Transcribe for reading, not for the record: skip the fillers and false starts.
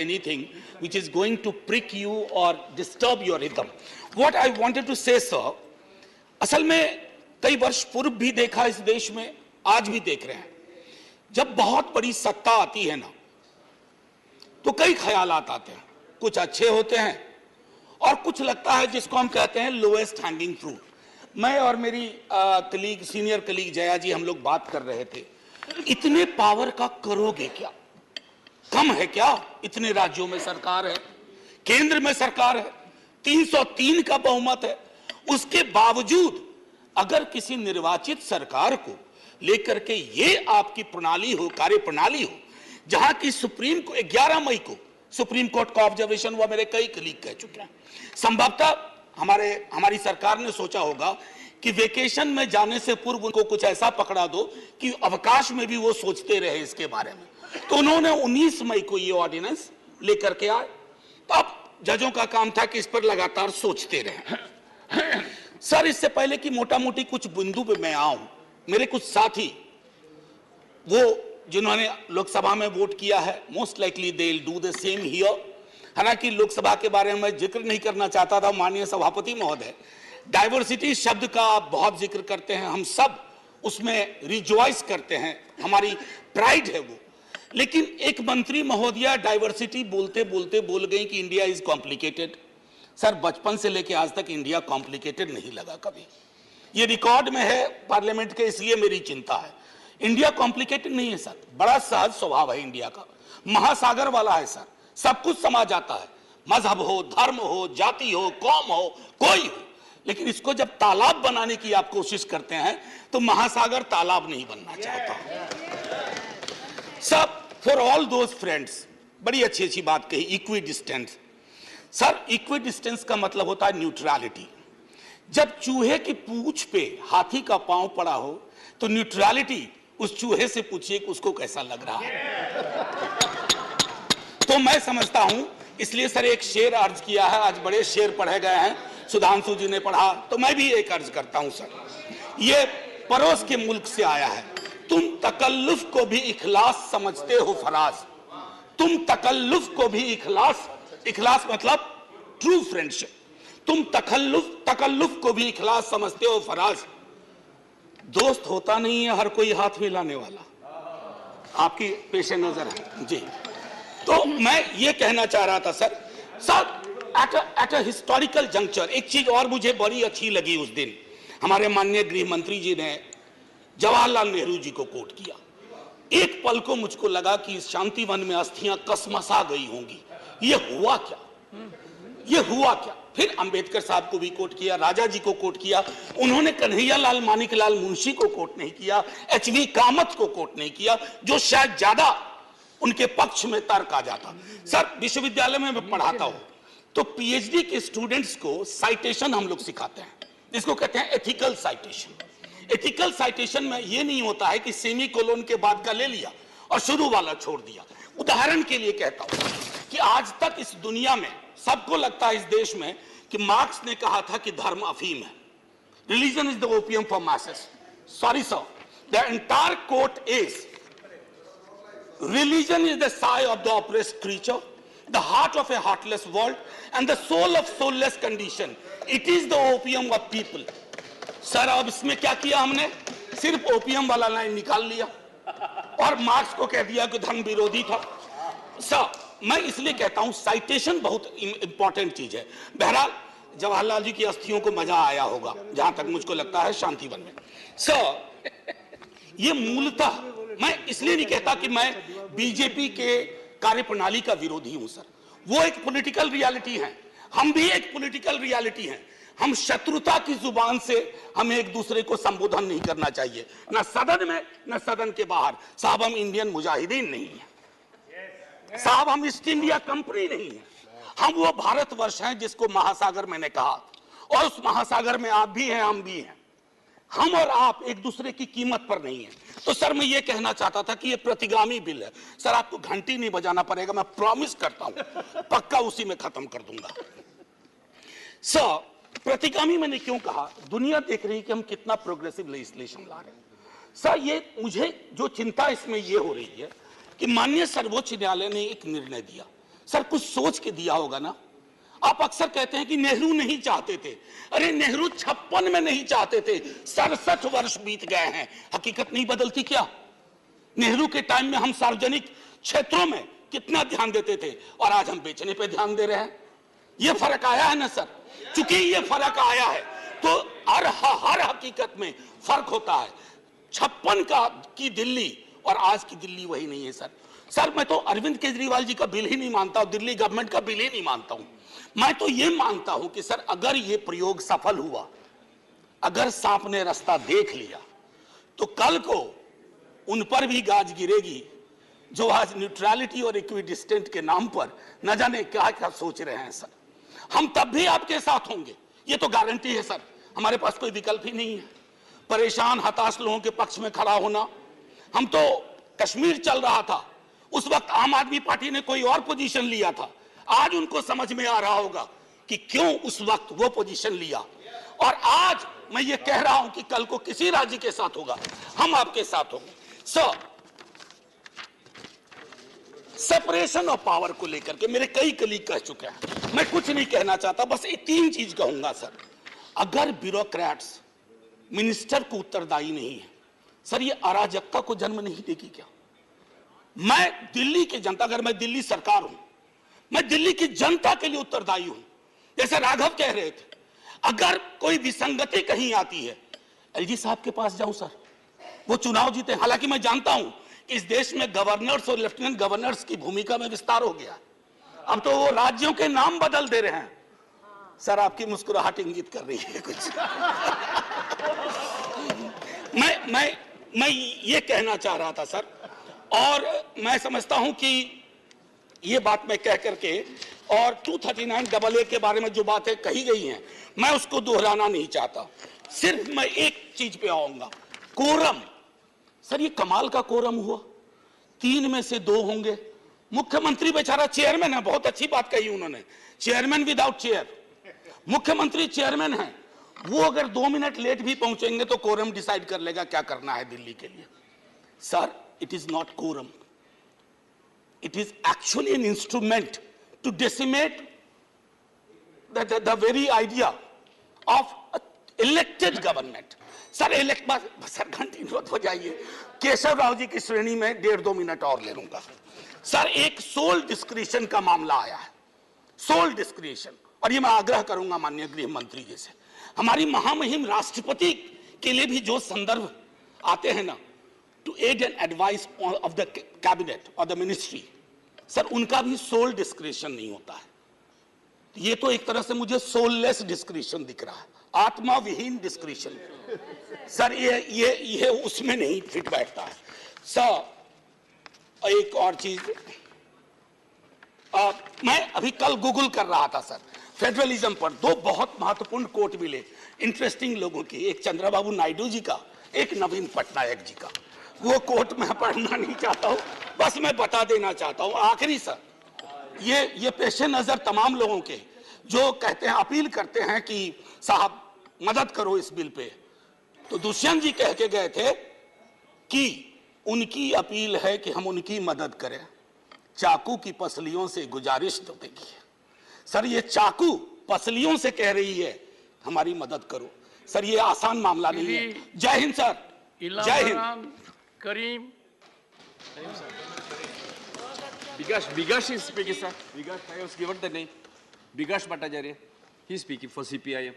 anything which is going to prick you or disturb your rhythm. What I wanted to say, sir, असल में कई वर्ष पूर्व भी देखा इस देश में, आज भी देख रहे हैं, जब बहुत बड़ी सत्ता आती है ना, तो कई ख्यालात आते हैं, कुछ अच्छे होते हैं और कुछ लगता है जिसको हम कहते हैं लोएस्ट हैंगिंग फ्रूट। मैं और मेरी कलीग, सीनियर कलीग जया जी, हम लोग बात कर रहे थे, इतने पावर का करोगे क्या? कम है क्या? इतने राज्यों में सरकार है, केंद्र में सरकार है, 303 का बहुमत है, उसके बावजूद अगर किसी निर्वाचित सरकार को लेकर के ये आपकी प्रणाली हो, कार्य प्रणाली हो, जहां की सुप्रीम को 11 मई को सुप्रीम कोर्ट का ऑब्जर्वेशन हुआ, मेरे कई कलीग कह चुके हैं, संभवतः हमारी सरकार ने सोचा होगा कि वेकेशन में जाने से पूर्व उनको कुछ ऐसा पकड़ा दो कि अवकाश में भी वो सोचते रहे इसके बारे में। तो उन्होंने 19 मई को ये ऑर्डिनेंस लेकर के आए। तो अब जजों का काम था कि इस पर लगातार सोचते रहे। सर, इससे पहले कि मोटा मोटी कुछ बिंदु पे मैं आऊं, मेरे कुछ साथी वो जिन्होंने लोकसभा में वोट किया है, most likely they will do the same here. हालांकि लोकसभा के बारे में जिक्र नहीं करना चाहता था, माननीय सभापति महोदय, डाइवर्सिटी शब्द का आप बहुत जिक्र करते हैं, हम सब उसमें रिजॉइस करते हैं, हमारी प्राइड है वो। लेकिन एक मंत्री महोदया डाइवर्सिटी बोलते बोलते बोल गई कि इंडिया इज कॉम्प्लिकेटेड। सर, बचपन से लेकर आज तक इंडिया कॉम्प्लिकेटेड नहीं लगा कभी, ये रिकॉर्ड में है पार्लियामेंट के, इसलिए मेरी चिंता है। इंडिया कॉम्प्लिकेटेड नहीं है सर, बड़ा सहज स्वभाव है इंडिया का, महासागर वाला है सर, सब कुछ समा जाता है, मजहब हो, धर्म हो, जाति हो, कौम हो, कोई हो। लेकिन इसको जब तालाब बनाने की आप कोशिश करते हैं तो महासागर तालाब नहीं बनना चाहता। सब फॉर ऑल दोज फ्रेंड्स, बड़ी अच्छी अच्छी बात कही, equi distance. Sir, equi distance का मतलब होता है न्यूट्रलिटी। जब चूहे की पूंछ पे हाथी का पांव पड़ा हो तो न्यूट्रलिटी, उस चूहे से पूछिए कि उसको कैसा लग रहा है। तो मैं समझता हूं, इसलिए सर एक शेर अर्ज किया है, आज बड़े शेर पढ़े गए हैं, सुधांशु जी ने पढ़ा, तो मैं भी एक अर्ज करता हूं सर। ये पड़ोस के मुल्क से आया है, तुम तकल्लुफ को भी इखलास समझते हो फराज, तुम तकल्लुफ को भी इखलास, इखलास मतलब ट्रू फ्रेंडशिप, तुम तकल्लुफ को भी इखलास समझते हो फराज। दोस्त होता नहीं है हर कोई हाथ मिलाने वाला, आपकी पेशे नजर है जी। तो मैं ये कहना चाह रहा था sir, at a historical juncture, एक चीज और मुझे बड़ी अच्छी लगी उस दिन, हमारे माननीय गृह मंत्री जी ने जवाहरलाल नेहरू जी को कोट किया। एक पल को मुझको लगा कि इस शांतिवन में अस्थियां कसमसा गई होंगी, ये हुआ क्या, ये हुआ क्या। फिर अंबेडकर साहब को भी कोट किया, राजा जी को कोट किया, उन्होंने कन्हैयालाल मानिकलाल मुंशी को कोट नहीं किया, एचवी कामत को कोट नहीं किया, जो शायद ज्यादा उनके पक्ष में तर्क आ जाता। सर, विश्वविद्यालय में मैं पढ़ाता हूं तो पीएचडी के स्टूडेंट्स को साइटेशन हम लोग सिखाते हैं, जिसको कहते हैं एथिकल साइटेशन। एथिकल साइटेशन में यह नहीं होता है कि सेमी कोलोन के बाद का ले लिया और शुरू वाला छोड़ दिया। उदाहरण के लिए कहता हूं कि आज तक इस दुनिया में सबको लगता है इस देश में कि मार्क्स ने कहा था कि धर्म अफीम है, religion is the opium for masses. Sorry sir, the entire quote is religion is the sigh of the oppressed creature, the heart of a heartless world, and the soul of soulless condition. It is the opium of people. Sir, अब इसमें क्या किया हमने? सिर्फ opium वाला line निकाल लिया और मार्क्स को कह दिया कि धर्म विरोधी था। सर, मैं इसलिए कहता हूं साइटेशन बहुत इंपॉर्टेंट चीज है। बहरहाल जवाहरलाल जी की अस्थियों को मजा आया होगा, जहां तक मुझको लगता है शांतिवन में। सर, ये मूलतः मैं इसलिए नहीं कहता कि मैं बीजेपी के कार्यप्रणाली का विरोधी हूं सर, वो एक पॉलिटिकल रियलिटी है, हम भी एक पॉलिटिकल रियलिटी हैं। हम शत्रुता की जुबान से हमें एक दूसरे को संबोधन नहीं करना चाहिए, ना सदन में ना सदन के बाहर। साहब, हम इंडियन मुजाहिदीन नहीं है साहब, हम ईस्ट इंडिया कंपनी नहीं है, हम वो भारतवर्ष हैं जिसको महासागर मैंने कहा, और उस महासागर में आप भी हैं, हम भी हैं। हम और आप एक दूसरे की कीमत पर नहीं है। तो सर, मैं ये कहना चाहता था कि ये प्रतिगामी बिल है। सर, आपको घंटी नहीं बजाना पड़ेगा, मैं प्रॉमिस करता हूं, पक्का उसी में खत्म कर दूंगा। सर, प्रतिगामी मैंने क्यों कहा? दुनिया देख रही है कि हम कितना प्रोग्रेसिव लेजिस्लेशन ला रहे हैं। सर, ये मुझे जो चिंता इसमें ये हो रही है कि माननीय सर्वोच्च न्यायालय ने एक निर्णय दिया। सर कुछ सोच के दिया होगा ना। आप अक्सर कहते हैं कि नेहरू नहीं चाहते थे, अरे नेहरू 56 में नहीं चाहते थे, 67 वर्ष बीत गए हैं, हकीकत नहीं बदलती क्या? नेहरू के टाइम में हम सार्वजनिक क्षेत्रों में कितना ध्यान देते थे और आज हम बेचने पे ध्यान दे रहे हैं। ये फर्क आया है ना सर। चूंकि ये फर्क आया है तो हर हकीकत में फर्क होता है। 56 की दिल्ली और आज की दिल्ली वही नहीं है सर। सर मैं तो अरविंद केजरीवाल जी का बिल ही नहीं मानता हूं, दिल्ली गवर्नमेंट का बिल ही नहीं मानता हूं। मैं तो ये मानता हूं कि सर अगर ये प्रयोग सफल हुआ, अगर सांप ने रास्ता देख लिया, तो कल को उन पर भी गाज गिरेगी जो आज न्यूट्रलिटी और इक्विडिस्टेंट के नाम पर न जाने क्या क्या सोच रहे हैं। सर हम तब भी आपके साथ होंगे, ये तो गारंटी है सर, हमारे पास कोई विकल्प ही नहीं है। परेशान हताश लोगों के पक्ष में खड़ा होना। हम तो कश्मीर चल रहा था, उस वक्त आम आदमी पार्टी ने कोई और पोजीशन लिया था, आज उनको समझ में आ रहा होगा कि क्यों उस वक्त वो पोजीशन लिया। और आज मैं ये कह रहा हूं कि कल को किसी राज्य के साथ होगा, हम आपके साथ होंगे। सेपरेशन ऑफ पावर को लेकर के मेरे कई कलीग कह चुके हैं, मैं कुछ नहीं कहना चाहता, बस ये 3 चीज कहूंगा सर। अगर ब्यूरोक्रेट्स मिनिस्टर को उत्तरदायी नहीं है सर, ये अराजकता को जन्म नहीं देगी क्या? मैं दिल्ली की जनता, अगर मैं दिल्ली सरकार हूं, मैं दिल्ली की जनता के लिए उत्तरदायी हूं। जैसे राघव कह रहे थे, अगर कोई विसंगति कहीं आती है, एलजी साहब के पास जाऊं सर, वो चुनाव जीते। हालांकि मैं जानता हूं कि इस देश में गवर्नर्स और लेफ्टिनेंट गवर्नर्स की भूमिका में विस्तार हो गया, अब तो वो राज्यों के नाम बदल दे रहे हैं। सर आपकी मुस्कुराहट इंगित कर रही है कुछ। मैं ये कहना चाह रहा था सर, और मैं समझता हूं कि ये बात मैं कह करके, और 239AA के बारे में जो बातें कही गई हैं मैं उसको दोहराना नहीं चाहता। सिर्फ मैं एक चीज पे आऊंगा, कोरम। सर ये कमाल का कोरम हुआ, 3 में से 2 होंगे। मुख्यमंत्री बेचारा चेयरमैन है, बहुत अच्छी बात कही उन्होंने, चेयरमैन विदाउट चेयर। मुख्यमंत्री चेयरमैन है, वो अगर 2 मिनट लेट भी पहुंचेंगे तो कोरम डिसाइड कर लेगा क्या करना है दिल्ली के लिए। Sir it is not quorum, it is actually an instrument to decimate the very idea of elected government. Sir sir घंटी मत हो जाइए, केशव राव जी की श्रेणी में 1.5-2 मिनट और ले लूंगा। सर एक सोल डिस्क्रिशन का मामला आया है, सोल डिस्क्रिशन, और ये मैं आग्रह करूंगा माननीय गृह मंत्री जी से, हमारी महामहिम राष्ट्रपति के लिए भी जो संदर्भ आते हैं ना, to aid and advice of the cabinet और द मिनिस्ट्री, सर उनका भी सोल डिस्क्रिशन नहीं होता है। ये तो एक तरह से मुझे सोललेस डिस्क्रिशन दिख रहा है, आत्मा विहीन डिस्क्रिशन। सर ये उसमें नहीं फिट बैठता है। सर एक और चीज, मैं अभी कल गूगल कर रहा था सर, फेडरलिज्म पर 2 बहुत महत्वपूर्ण कोट मिले इंटरेस्टिंग लोगों की, एक चंद्रबाबू नायडू जी का, एक नवीन पटनायक जी का। वो कोट मैं पढ़ना नहीं चाहता हूं, बस मैं बता देना चाहता हूं। आखिरी सर, ये पेशे नजर तमाम लोगों के जो कहते हैं, अपील करते हैं कि साहब मदद करो इस बिल पे, तो दुष्यंत जी कह के गए थे कि उनकी अपील है कि हम उनकी मदद करें, चाकू की पसलियों से गुजारिश तो देखिए। सर ये चाकू पसलियों से कह रही है हमारी मदद करो। सर ये आसान मामला नहीं है। जय हिंद सर, जय Hind. Karim. Bigash is speaking, sir. Bigash, I was given the name. Bigash Bhattacharya. He is speaking for CPIM.